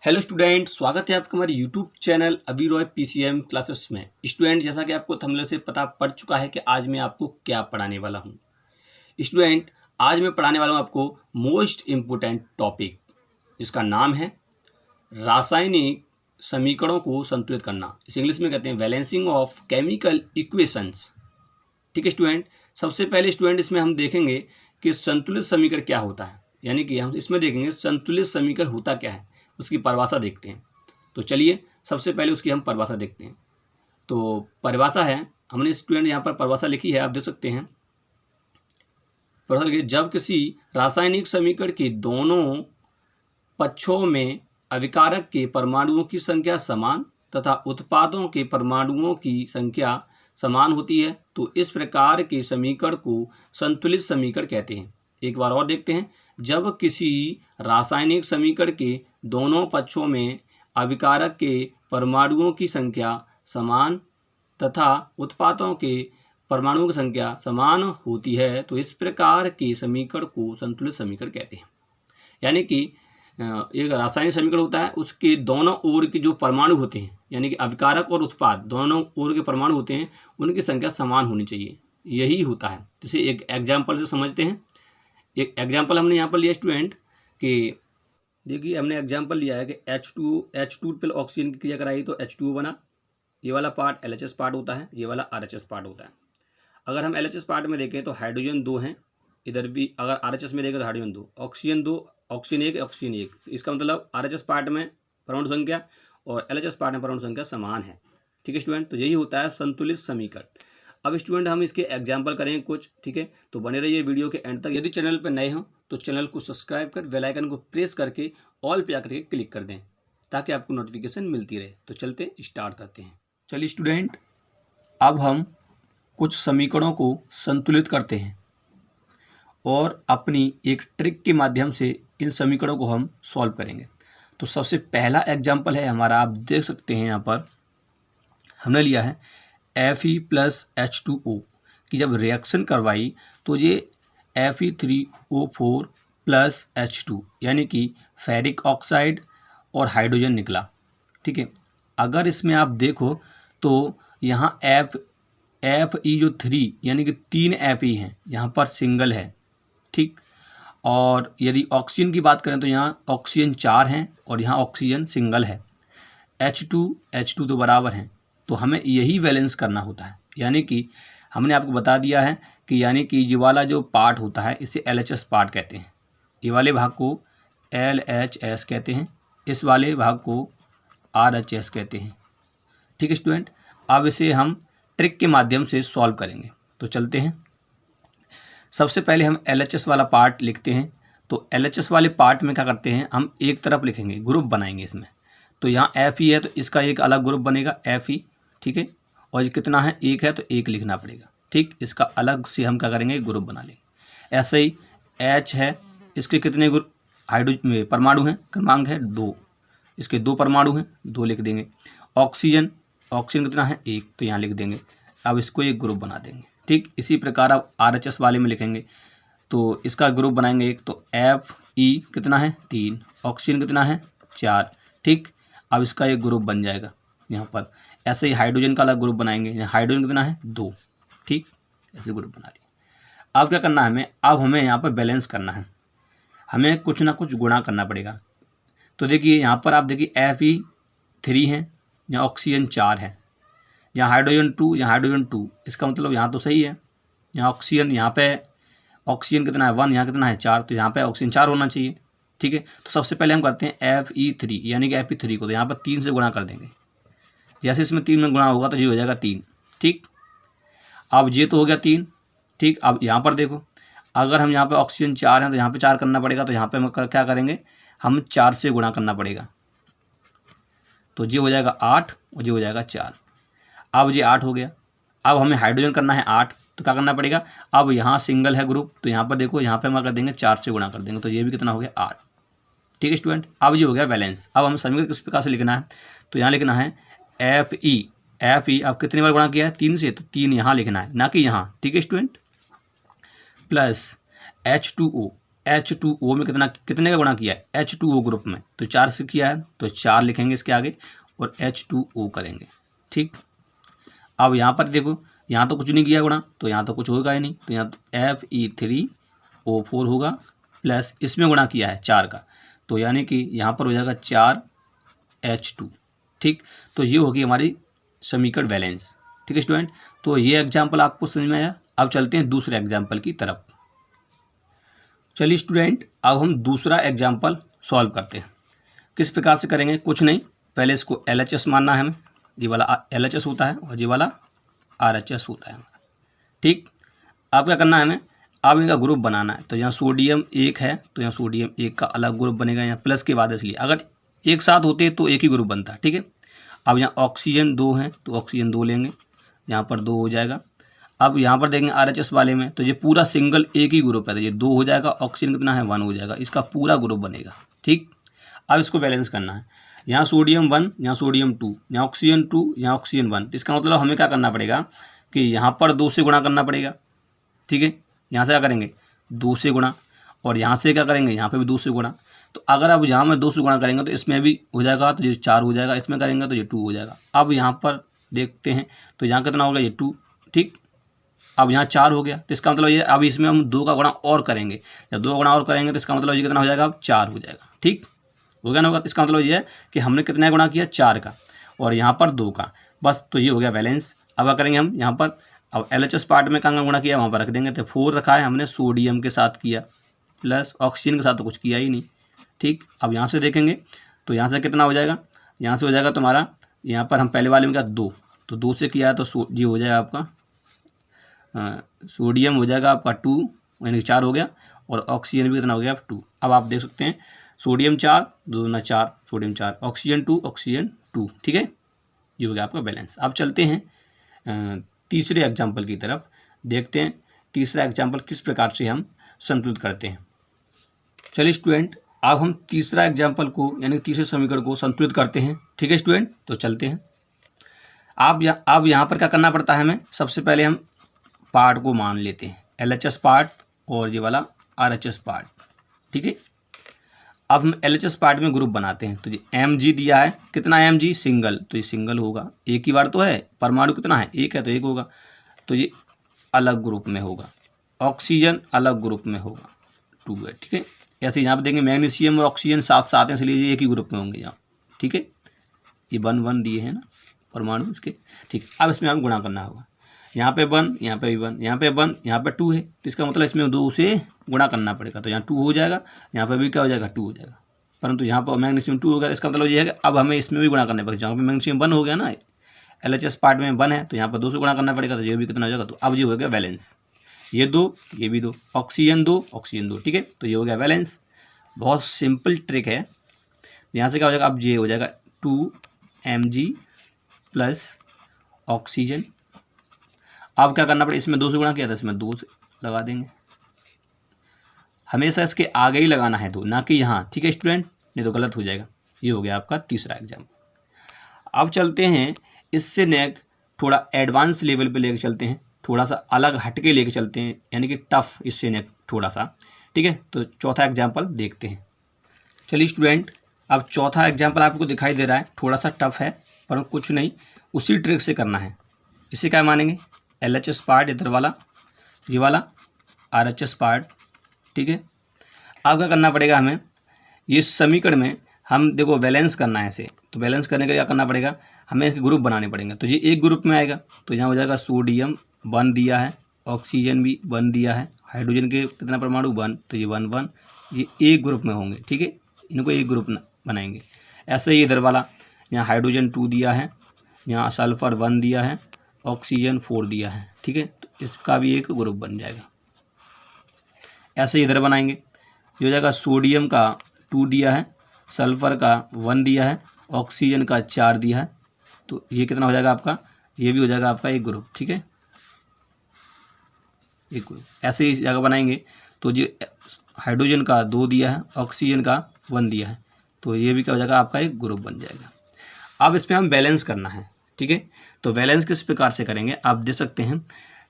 Hello student, स्वागत है आपका हमारे यूट्यूब चैनल अभी रॉय पीसीएम क्लासेस में। स्टूडेंट, जैसा कि आपको थंबनेल से पता पड़ चुका है कि आज मैं आपको क्या पढ़ाने वाला हूं। स्टूडेंट, आज मैं पढ़ाने वाला हूं आपको मोस्ट इम्पोर्टेंट टॉपिक, जिसका नाम है रासायनिक समीकरणों को संतुलित करना। इसे इंग्लिश में कहते हैं बैलेंसिंग ऑफ केमिकल इक्वेशंस। ठीक है स्टूडेंट, सबसे पहले स्टूडेंट इसमें हम देखेंगे कि संतुलित समीकरण क्या होता है, यानी कि हम इसमें देखेंगे संतुलित समीकरण होता क्या है, उसकी परिभाषा देखते हैं। तो चलिए सबसे पहले उसकी हम परिभाषा देखते हैं। तो परिभाषा है, हमने स्टूडेंट यहाँ पर परिभाषा लिखी है, आप देख सकते हैं। परिभाषा लिखी, जब किसी रासायनिक समीकरण के दोनों पक्षों में अभिकारक के परमाणुओं की संख्या समान तथा उत्पादों के परमाणुओं की संख्या समान होती है तो इस प्रकार के समीकरण को संतुलित समीकरण कहते हैं। एक बार और देखते हैं, जब किसी रासायनिक समीकरण के दोनों पक्षों में अभिकारक के परमाणुओं की संख्या समान तथा उत्पादों के परमाणुओं की संख्या समान होती है तो इस प्रकार के समीकरण को संतुलित समीकरण कहते हैं। यानी कि एक रासायनिक समीकरण होता है, उसके दोनों ओर के जो परमाणु होते हैं, यानी कि अभिकारक और उत्पाद दोनों ओर के परमाणु होते हैं, उनकी संख्या समान होनी चाहिए, यही होता है। जैसे एक एग्जाम्पल से समझते हैं। एक एग्जाम्पल हमने यहाँ पर लिया स्टूडेंट कि देखिए, हमने एग्जाम्पल लिया है कि H2 पर ऑक्सीजन की क्रिया कराई तो H2O बना। ये वाला पार्ट LHS पार्ट होता है, ये वाला RHS पार्ट होता है। अगर हम LHS पार्ट में देखें तो हाइड्रोजन 2 हैं, इधर भी अगर RHS में देखें तो हाइड्रोजन 2, ऑक्सीजन 2, ऑक्सीजन 1, ऑक्सीजन 1। इसका मतलब RHS पार्ट में परमाणु संख्या और LHS पार्ट में परमाणु संख्या समान है। ठीक है स्टूडेंट, तो यही होता है संतुलित समीकरण। अब स्टूडेंट हम इसके एग्जाम्पल करेंगे कुछ, ठीक है। तो बने रहिए वीडियो के एंड तक। यदि चैनल पर नए हो तो चैनल को सब्सक्राइब कर बेल आइकन को प्रेस करके ऑल पे आकर के क्लिक कर दें ताकि आपको नोटिफिकेशन मिलती रहे। तो चलते स्टार्ट करते हैं। चलिए स्टूडेंट, अब हम कुछ समीकरणों को संतुलित करते हैं और अपनी एक ट्रिक के माध्यम से इन समीकरणों को हम सॉल्व करेंगे। तो सबसे पहला एग्जाम्पल है हमारा, आप देख सकते हैं यहाँ पर हमने लिया है Fe + H2O की जब रिएक्शन करवाई तो ये Fe3O4 + H2 यानी कि फेरिक ऑक्साइड और हाइड्रोजन निकला। ठीक है, अगर इसमें आप देखो तो यहाँ Fe जो 3 यानी कि 3 Fe हैं, यहाँ पर सिंगल है। ठीक, और यदि ऑक्सीजन की बात करें तो यहाँ ऑक्सीजन 4 हैं और यहाँ ऑक्सीजन सिंगल है। H2 तो बराबर हैं, तो हमें यही बैलेंस करना होता है। यानी कि हमने आपको बता दिया है कि यानी कि ये वाला जो पार्ट होता है इसे LHS पार्ट कहते हैं, ये वाले भाग को LHS कहते हैं, इस वाले भाग को RHS कहते हैं। ठीक है स्टूडेंट, अब इसे हम ट्रिक के माध्यम से सॉल्व करेंगे। तो चलते हैं। सबसे पहले हम LHS वाला पार्ट लिखते हैं। तो LHS वाले पार्ट में क्या करते हैं, हम एक तरफ लिखेंगे, ग्रुप बनाएंगे इसमें। तो यहाँ Fe है तो इसका एक अलग ग्रुप बनेगा Fe, ठीक है। और कितना है, 1 है तो 1 लिखना पड़ेगा। ठीक, इसका अलग से हम क्या करेंगे, ग्रुप बना लेंगे। ऐसे ही H है, इसके कितने ग्रुप हाइड्रोजन परमाणु हैं, क्रमांक है 2, इसके 2 परमाणु हैं, 2 लिख देंगे। ऑक्सीजन कितना है, 1, तो यहाँ लिख देंगे। अब इसको एक ग्रुप बना देंगे। ठीक, इसी प्रकार अब RHS वाले में लिखेंगे तो इसका ग्रुप बनाएंगे 1, तो Fe कितना है, 3, ऑक्सीजन कितना है, 4। ठीक, अब इसका एक ग्रुप बन जाएगा यहाँ पर। ऐसे ही हाइड्रोजन का अलग ग्रुप बनाएंगे, यहाँ हाइड्रोजन कितना है, 2। ठीक, ऐसे ग्रुप बना लिया। अब क्या करना है हमें, अब हमें यहाँ पर बैलेंस करना है, हमें कुछ ना कुछ गुणा करना पड़ेगा। तो देखिए यहाँ पर आप देखिए Fe3 है, यहाँ ऑक्सीजन 4 है, यहाँ हाइड्रोजन 2, यहाँ हाइड्रोजन 2। इसका मतलब यहाँ तो सही है, यहाँ ऑक्सीजन, यहाँ पे ऑक्सीजन कितना है 1, यहाँ कितना है 4, तो यहाँ पे ऑक्सीजन 4 होना चाहिए। ठीक है, तो सबसे पहले हम करते हैं Fe3 यानी कि Fe3 को तो यहाँ पर 3 से गुणा कर देंगे। जैसे इसमें 3 में गुणा होगा तो ये हो जाएगा 3। ठीक, अब ये तो हो गया 3। ठीक, अब यहाँ पर देखो, अगर हम यहाँ पे ऑक्सीजन 4 हैं तो यहाँ पे 4 करना पड़ेगा, तो यहाँ पे हम क्या करेंगे, हम 4 से गुणा करना पड़ेगा। तो ये हो जाएगा 8 और ये हो जाएगा 4। अब ये 8 हो गया। अब हमें हाइड्रोजन करना है 8, तो क्या करना पड़ेगा, अब यहाँ सिंगल है ग्रुप, तो यहाँ पर देखो, यहाँ पे हम कर देंगे 4 से गुणा कर देंगे, तो ये भी कितना हो गया 8। ठीक है स्टूडेंट, अब ये हो गया बैलेंस। अब हम समीकरण किस प्रकार से लिखना है, तो यहाँ लिखना है Fe अब कितनी बार गुणा किया है, 3 से, तो 3 यहाँ लिखना है, ना कि यहाँ। ठीक है स्टूडेंट, प्लस H2O H2O में कितने का गुणा किया है, H2O ग्रुप में, तो 4 से किया है तो 4 लिखेंगे इसके आगे और H2O करेंगे। ठीक, अब यहाँ पर देखो, यहाँ तो कुछ नहीं किया गुणा, तो यहाँ तो कुछ होगा ही नहीं, तो यहाँ तो Fe3O4 होगा, प्लस इसमें गुणा किया है 4 का, तो यानी कि यहाँ पर हो जाएगा 4H2। ठीक, तो ये होगी हमारी समीकरण वैलेंस। ठीक है स्टूडेंट, तो ये एग्जाम्पल आपको समझ में आया। अब चलते हैं दूसरे एग्जाम्पल की तरफ। चलिए स्टूडेंट, अब हम दूसरा एग्जाम्पल सॉल्व करते हैं। किस प्रकार से करेंगे, कुछ नहीं, पहले इसको LHS मानना है हमें, ये वाला LHS होता है और ये वाला RHS होता है हमारा। ठीक, अब क्या करना है हमें, अब इनका ग्रुप बनाना है। तो यहाँ सोडियम 1 है तो यहाँ सोडियम 1 का अलग ग्रुप बनेगा, यहाँ प्लस के बाद, इसलिए अगर एक साथ होते तो एक ही ग्रुप बनता। ठीक है, अब यहाँ ऑक्सीजन 2 है तो ऑक्सीजन 2 लेंगे, यहाँ पर 2 हो जाएगा। अब यहाँ पर देखेंगे RHS वाले में, तो ये पूरा सिंगल एक ही ग्रुप है, तो ये 2 हो जाएगा, ऑक्सीजन कितना है 1 हो जाएगा, इसका पूरा ग्रुप बनेगा। ठीक, अब इसको बैलेंस करना है, यहाँ सोडियम 1, यहाँ सोडियम 2, यहाँ ऑक्सीजन 2, यहाँ ऑक्सीजन 1, तो इसका मतलब हमें क्या करना पड़ेगा कि यहाँ पर 2 से गुणा करना पड़ेगा। ठीक है, यहाँ से क्या करेंगे 2 से गुणा, और यहाँ से क्या करेंगे, यहाँ पे भी 2 से गुणा। तो अगर अब यहाँ में 2 से गुणा करेंगे तो इसमें भी हो जाएगा, तो ये 4 हो जाएगा, इसमें करेंगे तो ये 2 हो जाएगा। अब यहाँ पर देखते हैं तो यहाँ कितना होगा, ये 2। ठीक, अब यहाँ 4 हो गया, तो इसका मतलब ये अब इसमें हम 2 का गुणा और करेंगे, जब 2 गुणा और करेंगे तो इसका मतलब ये कितना हो जाएगा, अब 4 हो जाएगा। ठीक, हो गया ना, होगा। इसका मतलब ये है कि हमने कितना गुणा किया, 4 का, और यहाँ पर 2 का, बस, तो ये हो गया बैलेंस। अब क्या करेंगे हम यहाँ पर, अब LHS पार्ट में कहाँ गुणा किया वहाँ पर रख देंगे, तो 4 रखा है हमने, सोडियम के साथ किया, प्लस ऑक्सीजन के साथ तो कुछ किया ही नहीं। ठीक, अब यहाँ से देखेंगे तो यहाँ से कितना हो जाएगा, यहाँ से हो जाएगा तुम्हारा, यहाँ पर हम पहले वाले में क्या 2, तो 2 से किया है तो जी हो जाएगा आपका सोडियम हो जाएगा आपका 2, यानी 4 हो गया, और ऑक्सीजन भी कितना हो गया 2। अब आप देख सकते हैं सोडियम 4, 2 दूना 4, सोडियम 4, ऑक्सीजन 2, ऑक्सीजन 2। ठीक है, ये हो गया आपका बैलेंस। अब चलते हैं तीसरे एग्जाम्पल की तरफ, देखते हैं तीसरा एग्जाम्पल किस प्रकार से हम संतुलित करते हैं। चलिए स्टूडेंट, अब हम तीसरा एग्जाम्पल को, यानी तीसरे समीकरण को संतुलित करते हैं। ठीक है स्टूडेंट, तो चलते हैं। अब यहाँ पर क्या करना पड़ता है हमें, सबसे पहले हम पार्ट को मान लेते हैं, LHS पार्ट और ये वाला RHS पार्ट। ठीक है, अब हम LHS पार्ट में ग्रुप बनाते हैं, तो ये Mg दिया है, कितना Mg, सिंगल, तो ये सिंगल होगा, एक ही बार तो है, परमाणु कितना है, एक है तो एक होगा, तो ये अलग ग्रुप में होगा। ऑक्सीजन अलग ग्रुप में होगा, 2 है। ठीक है, ऐसे यहाँ पे देंगे मैग्नीशियम और ऑक्सीजन साथ साथ हैं, इसलिए ये एक ही ग्रुप में होंगे यहाँ। ठीक है, ये 1 दिए हैं ना परमाणु इसके। ठीक, अब इसमें हम गुणा करना होगा, यहाँ पे 1, यहाँ पे भी 1, यहाँ पे 1, यहाँ पे 2 है, तो इसका मतलब इसमें 2 से गुणा करना पड़ेगा, तो यहाँ 2 हो जाएगा, यहाँ पे भी क्या हो जाएगा 2 हो जाएगा, परंतु यहाँ पर मैग्नीशियम 2 हो गया, इसका मतलब ये है कि अब हमें इसमें भी गुणा करना पड़ेगा। जहाँ पे मैग्नीशियम 1 हो गया ना, LHS पार्ट में 1 है, तो यहाँ पर 2 से गुणा करना पड़ेगा, तो ये भी कितना हो जाएगा, तो अब ये हो गया बैलेंस, ये 2, ये भी 2, ऑक्सीजन 2, ऑक्सीजन 2। ठीक है, तो ये हो गया बैलेंस। बहुत सिंपल ट्रिक है, यहाँ से क्या हो जाएगा, अब ये हो जाएगा 2Mg प्लस ऑक्सीजन। अब क्या करना पड़ेगा, इसमें 2 से गुणा किया था, इसमें 2 से लगा देंगे, हमेशा इसके आगे ही लगाना है 2, ना कि यहाँ। ठीक है स्टूडेंट, नहीं तो गलत हो जाएगा। ये हो गया आपका तीसरा एग्जाम्पल। अब चलते हैं इससे नेक्स्ट थोड़ा एडवांस लेवल पे लेके चलते हैं, थोड़ा सा अलग हटके लेके चलते हैं, यानी कि टफ, इससे नेक्स्ट थोड़ा सा। ठीक है, तो चौथा एग्जाम्पल देखते हैं। चलिए स्टूडेंट, अब चौथा एग्जाम्पल आपको दिखाई दे रहा है, थोड़ा सा टफ है, पर कुछ नहीं, उसी ट्रिक से करना है। इसे क्या मानेंगे, LHS पार्ट इधर वाला, ये वाला RHS पार्ट। ठीक है, अब क्या करना पड़ेगा हमें, ये समीकरण में हम देखो बैलेंस करना है इसे, तो बैलेंस करने के लिए क्या करना पड़ेगा, हमें इसके ग्रुप बनाने पड़ेंगे। तो ये एक ग्रुप में आएगा, तो यहाँ हो जाएगा सोडियम 1 दिया है, ऑक्सीजन भी 1 दिया है, हाइड्रोजन के कितना परमाणु 1, तो ये 1 1, ये एक ग्रुप में होंगे। ठीक है, इनको एक ग्रुप बनाएंगे। ऐसे ही इधर वाला, यहाँ हाइड्रोजन 2 दिया है, यहाँ सल्फर 1 दिया है, ऑक्सीजन 4 दिया है। ठीक है, तो इसका भी एक ग्रुप बन जाएगा। ऐसे ही इधर बनाएंगे, ये हो जाएगा सोडियम का 2 दिया है, सल्फर का 1 दिया है, ऑक्सीजन का 4 दिया है, तो ये कितना हो जाएगा आपका, ये भी हो जाएगा आपका एक ग्रुप। ठीक है, एक ग्रुप। ऐसे ही जगह बनाएंगे, तो ये हाइड्रोजन का 2 दिया है, ऑक्सीजन का 1 दिया है, तो ये भी क्या हो जाएगा आपका एक ग्रुप बन जाएगा। अब इसमें हम बैलेंस करना है। ठीक है, तो बैलेंस किस प्रकार से करेंगे, आप देख सकते हैं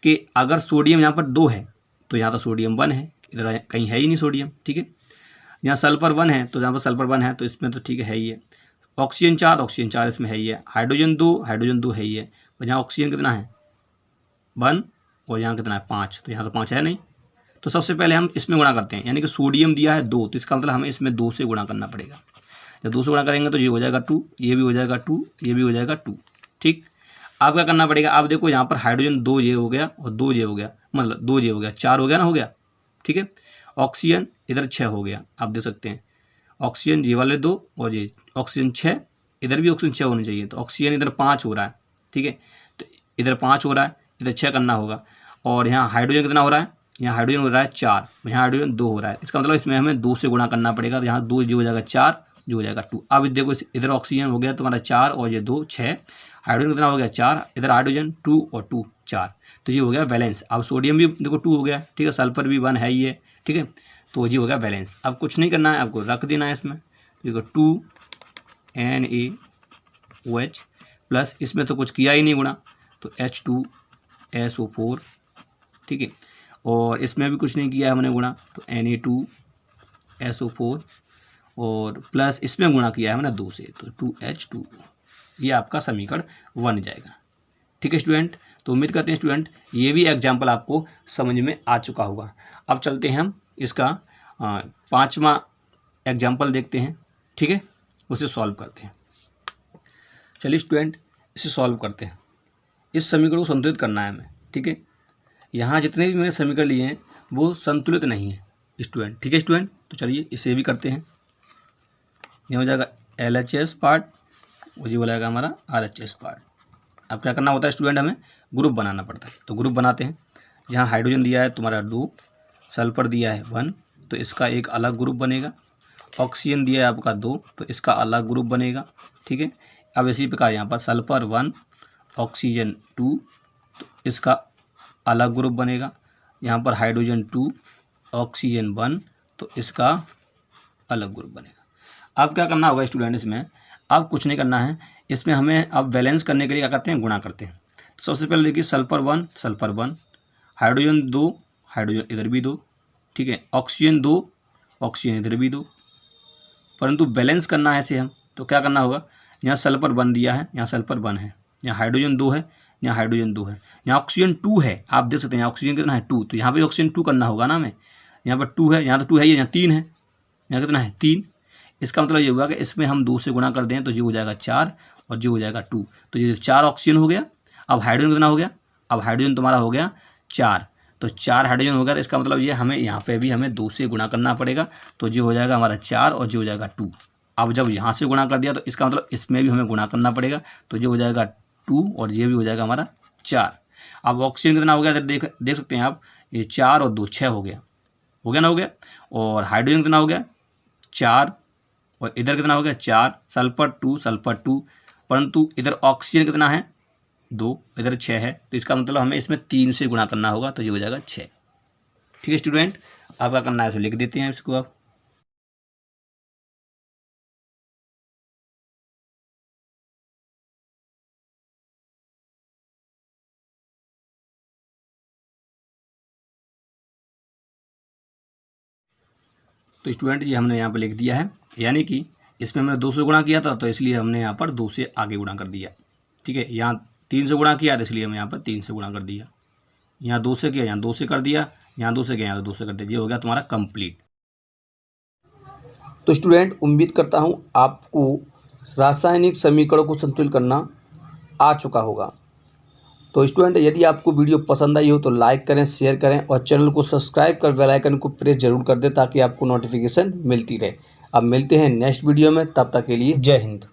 कि अगर सोडियम यहाँ पर 2 है, तो यहाँ तो सोडियम 1 है, इधर कहीं है ही नहीं सोडियम, ठीक है। यहाँ सल्फर 1 है तो यहाँ पर सल्फर 1 है तो इसमें तो ठीक है ही है। ऑक्सीजन 4 इसमें है ही है। हाइड्रोजन 2 है ही है। और यहाँ ऑक्सीजन कितना है 1 और यहाँ कितना है 5, तो यहाँ तो 5 है नहीं। तो सबसे पहले हम इसमें गुणा करते हैं, यानी कि सोडियम दिया है 2, तो इसका मतलब हमें इसमें 2 से गुणा करना पड़ेगा। जब 2 से गुणा करेंगे तो ये हो जाएगा 2, ये भी हो जाएगा 2, ये भी हो जाएगा 2, ठीक। अब क्या करना पड़ेगा, आप देखो यहाँ पर हाइड्रोजन 2 ये हो गया और 2 ये हो गया, मतलब 2 ये हो गया, 4 हो गया ना, हो गया, ठीक है। ऑक्सीजन इधर 6 हो गया, आप देख सकते हैं। ऑक्सीजन ये वाले 2 और ये ऑक्सीजन 6, इधर भी ऑक्सीजन 6 होने चाहिए। तो ऑक्सीजन इधर 5 हो रहा है, ठीक है। तो इधर 5 हो रहा है, इधर 6 करना होगा। और यहाँ हाइड्रोजन कितना हो रहा है, यहाँ हाइड्रोजन हो रहा है 4, यहाँ हाइड्रोजन 2 हो रहा है। इसका मतलब इसमें हमें 2 से गुणा करना पड़ेगा। तो यहाँ 2 जो हो जाएगा 4, जो हो जाएगा 2। अब देखो इधर ऑक्सीजन हो गया तुम्हारा 4 और ये 2 6, हाइड्रोजन कितना हो गया 4, इधर हाइड्रोजन 2 और 2 4, तो ये हो गया वैलेंस। अब सोडियम भी देखो 2 हो गया, ठीक है। सल्फर भी 1 है ही है, ठीक है। तो ये हो गया वैलेंस। अब कुछ नहीं करना है, आपको रख देना है इसमें। देखो 2NaOH प्लस, इसमें तो कुछ किया ही नहीं गुणा, तो H2SO4, ठीक है। और इसमें भी कुछ नहीं किया है हमने गुणा, तो Na2SO4 और प्लस इसमें गुणा किया है हमने 2 से, तो 2H2। ये आपका समीकरण 1 जाएगा, ठीक है स्टूडेंट। तो उम्मीद करते हैं स्टूडेंट ये भी एग्जाम्पल आपको समझ में आ चुका होगा। अब चलते हैं हम इसका 5वां एग्जाम्पल देखते हैं, ठीक है। उसे सॉल्व करते हैं। चलिए स्टूडेंट इसे सॉल्व करते हैं। इस समीकरण को संतुलित करना है हमें, ठीक है। यहाँ जितने भी मैंने समीकरण लिए हैं वो संतुलित नहीं है स्टूडेंट, ठीक है स्टूडेंट। तो चलिए इसे भी करते हैं। यह हो जाएगा LHS पार्ट और ये हो जाएगा हमारा RHS पार्ट। अब क्या करना होता है स्टूडेंट, हमें ग्रुप बनाना पड़ता है। तो ग्रुप बनाते हैं। यहाँ हाइड्रोजन दिया है तुम्हारा 2, सल्फर दिया है 1, तो इसका एक अलग ग्रुप बनेगा। ऑक्सीजन दिया है आपका 2, तो इसका अलग ग्रुप बनेगा, ठीक है। अब इसी प्रकार यहाँ पर सल्फर 1, ऑक्सीजन 2, तो इसका अलग ग्रुप बनेगा। यहाँ पर हाइड्रोजन 2, ऑक्सीजन 1, तो इसका अलग ग्रुप बनेगा। अब क्या करना होगा स्टूडेंट इसमें, अब कुछ नहीं करना है इसमें, हमें अब बैलेंस करने के लिए क्या करते हैं, गुणा करते हैं। तो सबसे पहले देखिए सल्फर 1, हाइड्रोजन 2, हाइड्रोजन इधर भी 2, ठीक है। ऑक्सीजन 2, ऑक्सीजन इधर भी 2, परंतु बैलेंस करना है इसे हम, तो क्या करना होगा, यहाँ सल्फर 1 दिया है, यहाँ सल्फर 1 है, यहाँ हाइड्रोजन 2 है, यहाँ हाइड्रोजन 2 है, यहाँ ऑक्सीजन 2 है, आप देख सकते हैं यहाँ ऑक्सीजन कितना है 2, तो यहाँ पे ऑक्सीजन 2 करना होगा ना हमें। यहाँ पर 2 है, यहाँ तो 2 है, यहाँ 3 है, यहाँ कितना है 3। इसका मतलब ये होगा कि इसमें हम 2 से गुणा कर दें तो ये हो जाएगा 4 और ये हो जाएगा 2, तो ये 4 ऑक्सीजन हो गया। अब हाइड्रोजन कितना हो गया, अब हाइड्रोजन तुम्हारा हो गया 4, तो 4 हाइड्रोजन हो गया। तो इसका मतलब ये हमें यहाँ पे भी हमें 2 से गुणा करना पड़ेगा, तो ये हो जाएगा हमारा 4 और ये हो जाएगा 2। अब जब यहाँ से गुणा कर दिया तो इसका मतलब इसमें भी हमें गुणा करना पड़ेगा, तो ये हो जाएगा 2 और ये भी हो जाएगा हमारा 4। अब ऑक्सीजन कितना हो गया, देख सकते हैं आप, ये 4 और 2 6 हो गया ना, हो गया। और हाइड्रोजन कितना हो गया 4 और इधर कितना हो गया 4, सल्फर 2, परंतु इधर ऑक्सीजन कितना है 2, इधर 6 है, तो इसका मतलब हमें इसमें 3 से गुणा करना होगा, तो ये हो जाएगा 6, ठीक है स्टूडेंट। अब क्या करना है, इसे लिख देते हैं इसको आप। तो स्टूडेंट ये हमने यहाँ पर लिख दिया है, यानी कि इसमें हमने 2 से गुणा किया था, तो इसलिए हमने यहाँ पर 2 से आगे गुणा कर दिया, ठीक है। यहाँ 3 से गुणा किया तो इसलिए हम यहाँ पर 3 से गुणा कर दिया। यहाँ 2 से किया, यहाँ 2 से कर दिया, यहाँ 2 से किया, यहाँ 2 से कर दिया। ये हो गया तुम्हारा कंप्लीट। तो स्टूडेंट उम्मीद करता हूँ आपको रासायनिक समीकरणों को संतुलित करना आ चुका होगा। तो स्टूडेंट यदि आपको वीडियो पसंद आई हो तो लाइक करें, शेयर करें और चैनल को सब्सक्राइब कर बेल आइकन को प्रेस जरूर कर दें ताकि आपको नोटिफिकेशन मिलती रहे। अब मिलते हैं नेक्स्ट वीडियो में, तब तक के लिए जय हिंद।